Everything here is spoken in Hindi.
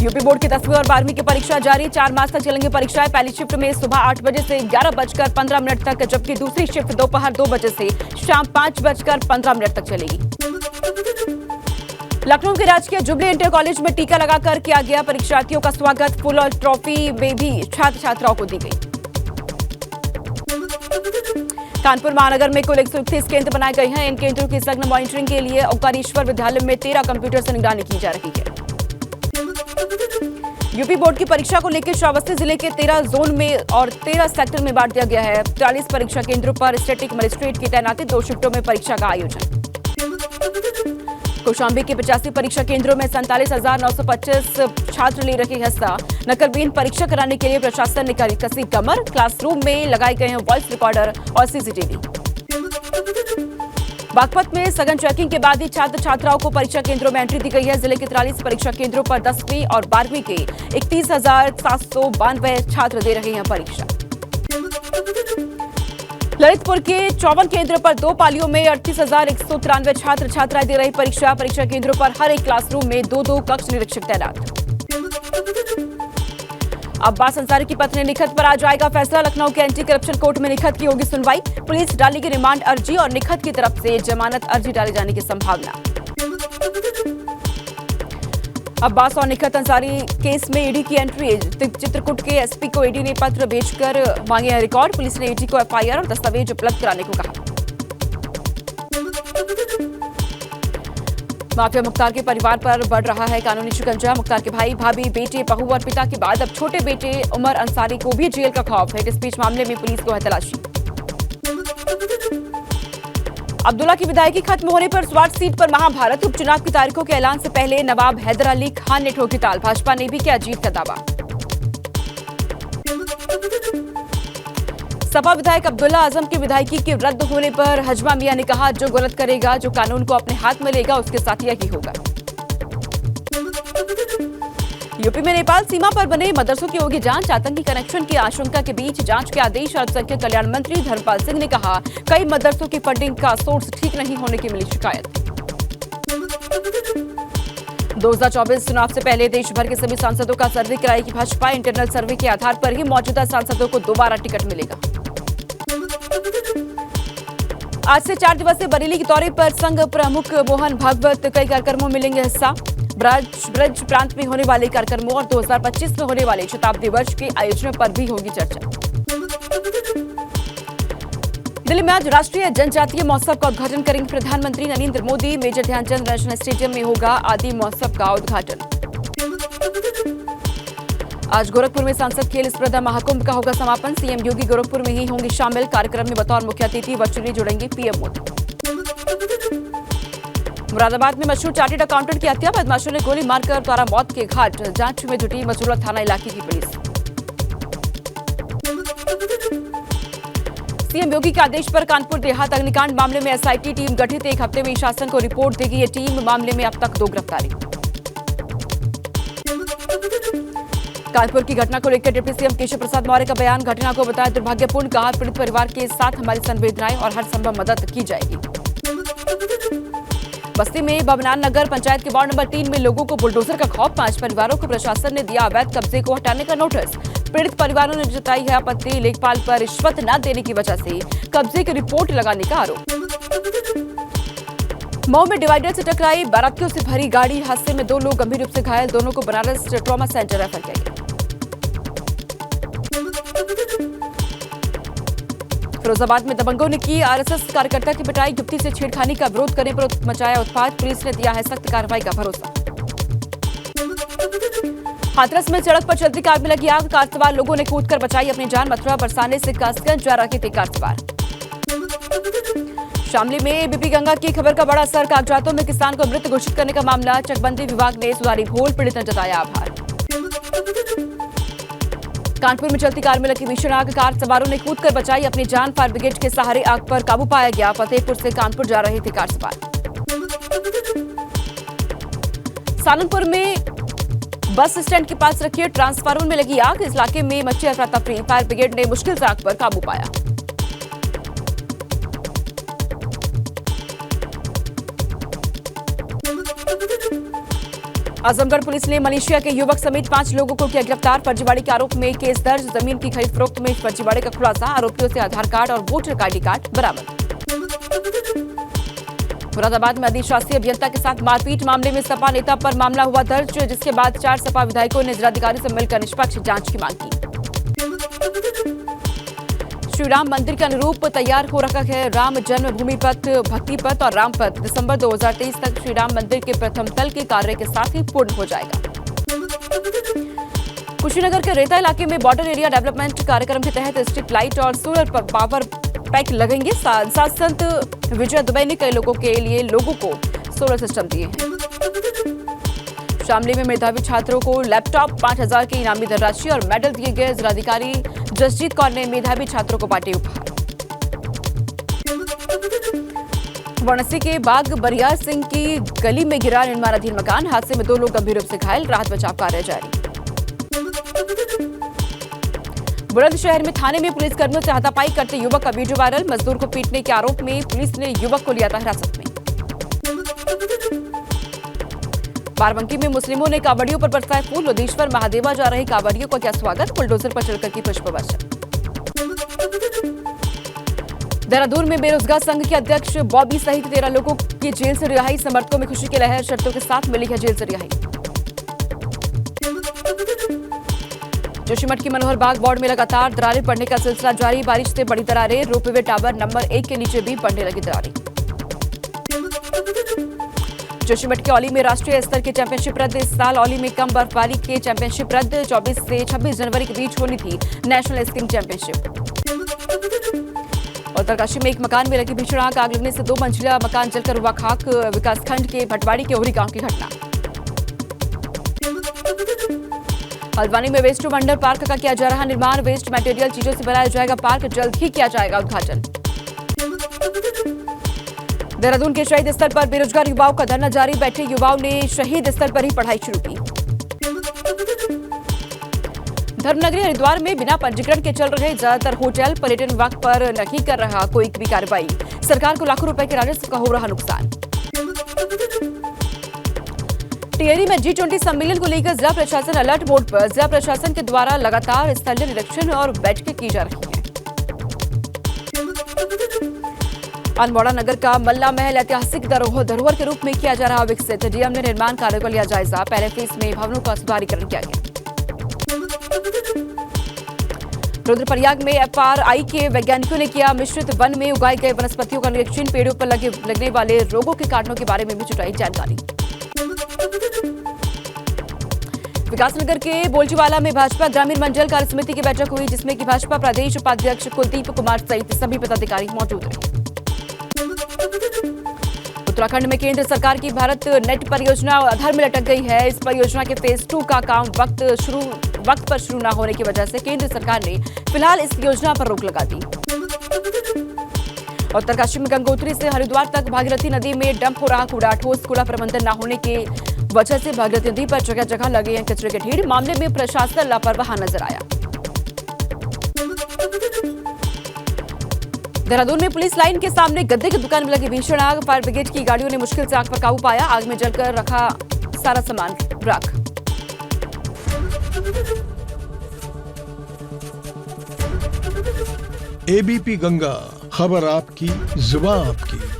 यूपी बोर्ड की 10वीं और 12वीं की परीक्षा जारी। 4 मार्च तक चलेंगी परीक्षाएं। पहली शिफ्ट में सुबह 8 बजे से 11:15 तक, जबकि दूसरी शिफ्ट दोपहर 2 बजे से शाम 5:15 तक चलेगी। लखनऊ के राजकीय जुबली इंटर कॉलेज में टीका लगाकर किया गया परीक्षार्थियों का स्वागत। फूल और ट्रॉफी में भी छात्र छात्राओं को दी गई। कानपुर महानगर में कुल 131 केंद्र बनाए गए हैं। इन केंद्रों की सघन मॉनिटरिंग के लिए ओंकारेश्वर विद्यालय में 13 कंप्यूटर से निगरानी की जा रही है। यूपी बोर्ड की परीक्षा को लेकर श्रावस्ती जिले के 13 जोन में और 13 सेक्टर में बांट दिया गया है। 40 परीक्षा केंद्रों पर स्टैटिक मजिस्ट्रेट की तैनाती। 2 शिफ्टों में परीक्षा का आयोजन। कौशांबी के 85 परीक्षा केंद्रों में 47,925 छात्र ले रहे हिस्सा। नकलविहीन परीक्षा कराने के लिए प्रशासन ने कसी कमर। क्लासरूम में लगाए गए हैं वॉइस रिकॉर्डर और सीसीटीवी। बागपत में सघन चेकिंग के बाद ही छात्र छात्राओं को परीक्षा केंद्रों में एंट्री दी गई है। जिले के 43 परीक्षा केंद्रों पर 10वीं और 12वीं के 31,792 छात्र दे रहे हैं परीक्षा। ललितपुर के 54 केंद्र पर 2 पालियों में 38,193 छात्र छात्राएं दे रही परीक्षा। परीक्षा केंद्रों पर हर एक क्लासरूम में 2-2 कक्ष निरीक्षक तैनात। अब्बास अंसारी की पत्नी निखत पर आज आएगा फैसला। लखनऊ के एंटी करप्शन कोर्ट में निखत की होगी सुनवाई। पुलिस डालेगी रिमांड अर्जी और निखत की तरफ से जमानत अर्जी डाले जाने की संभावना। अब्बास और निखत अंसारी केस में ईडी की एंट्री। चित्रकूट के एसपी को ईडी ने पत्र भेजकर मांगे हैं रिकॉर्ड। पुलिस ने ईडी को एफआईआर और दस्तावेज उपलब्ध कराने को कहा। माफिया मुख्तार के परिवार पर बढ़ रहा है कानूनी शिकंजा। मुख्तार के भाई, भाभी, बेटे, बहू और पिता के बाद अब छोटे बेटे उमर अंसारी को भी जेल का खौफ है। इस बीच मामले में पुलिस को है तलाशी। अब्दुल्ला की विधायकी खत्म होने पर स्वाट सीट पर महाभारत। उपचुनाव की तारीखों के ऐलान से पहले नवाब हैदर अली खान ने ठोकी ताल। भाजपा ने भी किया जीत का दावा। सपा विधायक अब्दुल्ला आजम की विधायकी के रद्द होने पर हजमा मियां ने कहा, जो गलत करेगा, जो कानून को अपने हाथ में लेगा, उसके साथ यही होगा। यूपी में नेपाल सीमा पर बने मदरसों की होगी जांच। आतंकी कनेक्शन की आशंका के बीच जांच के आदेश। अल्पसंख्यक कल्याण मंत्री धर्मपाल सिंह ने कहा, कई मदरसों की फंडिंग का सोर्स ठीक नहीं होने की मिली शिकायत। 2024 चुनाव से पहले देश भर के सभी सांसदों का सर्वे कराएगी भाजपा। इंटरनल सर्वे के आधार पर ही मौजूदा सांसदों को दोबारा टिकट मिलेगा। आज से 4 दिवसीय बरेली के दौरे पर संघ प्रमुख मोहन भागवत। कई कार्यक्रमों में लेंगे हिस्सा। ब्रज प्रांत में होने वाले कार्यक्रमों और 2025 में होने वाले शताब्दी वर्ष के आयोजनों पर भी होगी चर्चा। दिल्ली में आज राष्ट्रीय जनजातीय महोत्सव का उद्घाटन करेंगे प्रधानमंत्री Narendra Modi. Major Dhyanchand National Stadium में होगा आदि महोत्सव का उद्घाटन। आज गोरखपुर में सांसद खेल स्पर्धा महाकुंभ का होगा समापन। सीएम योगी गोरखपुर में ही होंगे शामिल। कार्यक्रम में बतौर मुख्य अतिथि वर्चुअली जुड़ेंगे पीएम मोदी। मुरादाबाद में मशहूर चार्टर्ड अकाउंटेंट की हत्या। बदमाशों ने गोली मारकर उतारा मौत के घाट। जांच में जुटी मजरूला थाना इलाके की पुलिस। सीएम योगी के आदेश पर कानपुर देहात अग्निकांड मामले में एसआईटी टीम गठित। 1 हफ्ते में शासन को रिपोर्ट देगी ये टीम। मामले में अब तक 2 गिरफ्तारी। कानपुर की घटना को लेकर डिप्टी सीएम केशव प्रसाद मौर्य का बयान। घटना को बताया दुर्भाग्यपूर्ण। कहा, पीड़ित परिवार के साथ हमारी संवेदनाएं और हर संभव मदद की जाएगी। बस्ती में भवनान नगर पंचायत के वार्ड नंबर 3 में लोगों को बुलडोजर का खौफ। 5 परिवारों को प्रशासन ने दिया अवैध कब्जे को हटाने का नोटिस। पीड़ित परिवारों ने जताई है आपत्ति। लेखपाल पर रिश्वत न देने की वजह से कब्जे की रिपोर्ट लगाने का आरोप। मऊ में डिवाइडर से टकराई बारातियों से भरी गाड़ी। हादसे में 2 लोग गंभीर रूप से घायल। दोनों को बनारस ट्रॉमा सेंटर रेफर किया गया। फिरोजाबाद में दबंगों ने की आरएसएस कार्यकर्ता की पिटाई। युवती से छेड़खानी का विरोध करने पर मचाया उत्पात। पुलिस ने दिया है सख्त कार्रवाई का भरोसा। हाथरस में सड़क पर चलती कार में लगी आग। कार सवार लोगों ने कूदकर बचाई अपनी जान। मथुरा बरसाने से कासगंज जा रहे थे कार सवार। शामली में बीपी गंगा की खबर का बड़ा असर। कागजातों में किसान को मृत घोषित करने का मामला। चकबंदी विभाग ने सुधारी भूल। पीड़ित ने जताया आभार। कानपुर में चलती कार में लगी भीषण आग। कार सवारों ने कूदकर बचाई अपनी जान। फायर ब्रिगेड के सहारे आग पर काबू पाया गया। फतेहपुर से कानपुर जा रहे थे कार सवार। सालनपुर में बस स्टैंड के पास रखी ट्रांसफार्मर में लगी आग। इस इलाके में मची अफरा तफरी। फायर ब्रिगेड ने मुश्किल से आग पर काबू पाया। आजमगढ़ पुलिस ने मलेशिया के युवक समेत 5 लोगों को किया गिरफ्तार। फर्जीवाड़े के आरोप में केस दर्ज। जमीन की खरीद फरोख्त में फर्जीवाड़े का खुलासा। आरोपियों से आधार कार्ड और वोटर आईडी कार्ड बरामद। मुरादाबाद में अधिशासी अभियंता के साथ मारपीट मामले में सपा नेता पर मामला हुआ दर्ज, जिसके बाद 4 सपा विधायकों ने जिलाधिकारी से मिलकर निष्पक्ष जांच की मांग की। श्री राम मंदिर के अनुरूप तैयार हो रखा है राम जन्मभूमि पथ, भक्ति पथ और राम पथ। दिसंबर 2023 तक श्री राम मंदिर के प्रथम तल के कार्य के साथ ही पूर्ण हो जाएगा। कुशीनगर के रेता इलाके में बॉर्डर एरिया डेवलपमेंट कार्यक्रम के तहत स्ट्रीट लाइट और सोलर पावर पैक लगेंगे। साथ संत विजय दुबे ने कई लोगों को सोलर सिस्टम दिए हैं। शामली में मेधावी छात्रों को लैपटॉप, 5000 की इनामी धनराशि और मेडल दिए गए। जिलाधिकारी जसजीत कौर ने मेधावी छात्रों को बांटे उपहार। वाराणसी के बाग बरियार सिंह की गली में गिरा निर्माणाधीन मकान। हादसे में 2 लोग गंभीर रूप से घायल। राहत बचाव कार्य जारी। बुलंदशहर में थाने में पुलिसकर्मियों से हाथापाई करते युवक का वीडियो वायरल। मजदूर को पीटने के आरोप में पुलिस ने युवक को लिया था हिरासत में। बाराबंकी में मुस्लिमों ने कांवड़ियों पर बरसाए फूल। लोधेश्वर महादेवा जा रहे कांवड़ियों का किया स्वागत। बुलडोजर पर चढ़कर की पुष्प वर्षा। देहरादून में बेरोजगार संघ के अध्यक्ष बॉबी सहित 13 लोगों की जेल से रिहाई। समर्थकों में खुशी की लहर। शर्तों के साथ मिली है जेल से रिहाई। जोशीमठ की मनोहर बाग वार्ड में लगातार दरारें पड़ने का सिलसिला जारी। बारिश से बड़ी दरारें। रोपवे टावर नंबर 1 के नीचे भी पड़ने लगी दरारें। जोशीमठ के औली में राष्ट्रीय स्तर की चैंपियनशिप रद्द। इस साल औली में कम बर्फबारी के चैंपियनशिप रद्द। 24 से 26 जनवरी के बीच होनी थी नेशनल स्कीइंग चैंपियनशिप। उत्तरकाशी में एक मकान में लगी भीषण आग लगने से 2 मंजिला मकान जलकर हुआ खाक। विकासखंड के भटवाड़ी के ओहरी गांव की घटना। हल्द्वानी में वेस्ट टू वंडर पार्क का किया जा रहा निर्माण। वेस्ट मटेरियल चीजों से बनाया जाएगा पार्क। जल्द ही किया जाएगा उद्घाटन। देहरादून के शहीद स्थल पर बेरोजगार युवाओं का धरना जारी। बैठे युवाओं ने शहीद स्थल पर ही पढ़ाई शुरू की। धर्मनगरी हरिद्वार में बिना पंजीकरण के चल रहे ज्यादातर होटल। पर्यटन विभाग पर नहीं कर रहा कोई भी कार्रवाई। सरकार को लाखों रुपए के राजस्व का हो रहा नुकसान। टिहरी में G20 सम्मेलन को लेकर जिला प्रशासन अलर्ट मोड पर। जिला प्रशासन के द्वारा लगातार स्थलीय निरीक्षण और बैठकें की जा रही हैं। अल्मोड़ा नगर का मल्ला महल ऐतिहासिक धरोहर के रूप में किया जा रहा विकसित। डीएम ने निर्माण कार्य को लिया जायजा। पहले फेज में भवनों का सुधारीकरण किया गया। रुद्रप्रयाग में FRI के वैज्ञानिकों ने किया मिश्रित वन में उगाए गए वनस्पतियों का निरीक्षण। पेड़ों पर लगने वाले रोगों के कारणों के बारे में भी जुटाई जानकारी। विकासनगर के बोलजीवाला में भाजपा ग्रामीण मंडल कार्य समिति की बैठक हुई, जिसमें कि भाजपा प्रदेश उपाध्यक्ष कुलदीप कुमार सहित सभी पदाधिकारी मौजूद रहे। उत्तराखंड में केंद्र सरकार की भारत नेट परियोजना अधर में लटक गई है। इस परियोजना के फेज 2 का काम वक्त पर शुरू न होने की वजह से केंद्र सरकार ने फिलहाल इस योजना पर रोक लगा दी। उत्तरकाशी में गंगोत्री से हरिद्वार तक भागीरथी नदी में डंप हो रहा कूड़ा। ठोस कूड़ा प्रबंधन न होने के वजह से भागीरथी नदी पर जगह जगह लगे हैं कचरे के ढेर। मामले में प्रशासन लापरवाह नजर आया। देहरादून में पुलिस लाइन के सामने गद्दे की दुकान में लगी भीषण आग। फायर ब्रिगेड की गाड़ियों ने मुश्किल से आग पर काबू पाया। आग में जलकर रखा सारा सामान राख। एबीपी गंगा, खबर आपकी, जुबान आपकी।